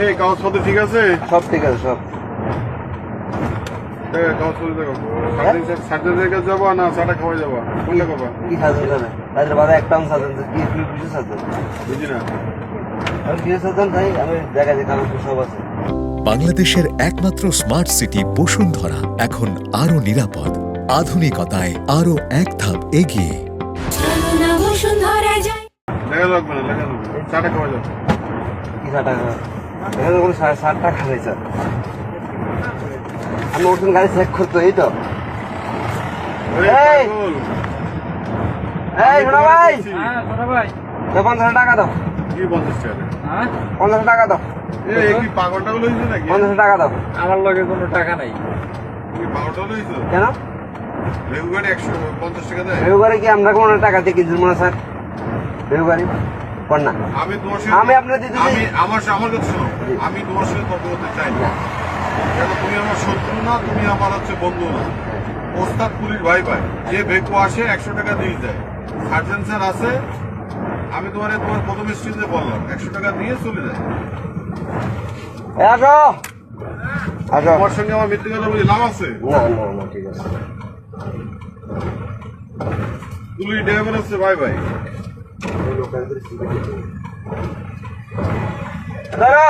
এই কাগজপত্র ঠিক আছে? সব ঠিক আছে সব। কাগজপত্র দেখো। সার্জনের কাছে যাবো না চাটা খাওয়া যাবো? কোনটা খাবা? কি সার্জন যাবে? তাদের বাদে একটা সার্জন কি কিছু সার্জন বুঝি না। আমি কিছু সার্জন তাই আমি দেখা যায় কাগজ সব আছে। বাংলাদেশের একমাত্র স্মার্ট সিটি বসুন্ধরা এখন আরো নিরাপদ, আধুনিকতায় আরো এক ধাপ এগিয়ে। লেখা লাগবে না, লেখা লাগবে। চাটা খাওয়া যাবে। কি টাকা এখানে কোনো 60 টাকা নেই স্যার। আমি ওখানে গাড়ি চেক করতো এই তো। এই! এই শোনা ভাই, তো 50 টাকা দাও। কি 50 টাকা? 50 টাকা দাও। এই কি পাগলটা লইছো নাকি? 50 টাকা দাও। আমার লগে কোনো টাকা নাই। কি পাগলটা লইছো? কেন লেবু গাড়ি 150 টাকা দেয়? বেগুবারে কি আমরা কোনো টাকা দিয়ে কিনছি মনে স্যার? বেগুবারি কর না। আমি তোমার সাথে আমি আপনার দিতে আমি আমার কাছে শোনো, আমি তোমার সাথে তর্ক করতে চাই না। কেন তুমি আমার শত্রু না, তুমি আমার হচ্ছে বন্ধু না। ওস্তাদ পুলিশ ভাই ভাই, যে ভেকু আসে 100 টাকা দিয়ে যায়। সার্জেন স্যার আছে, আমি তোমার প্রথম স্টেজে বললাম 100 টাকা দিয়ে চলে যায়। আসো আসো। তোমার সঙ্গে আমার মৃত্যু কথা বলি লাভ আছে? না না না ঠিক আছে। পুলিশ ড্রাইভার আছে ভাই ভাই। দাঁড়া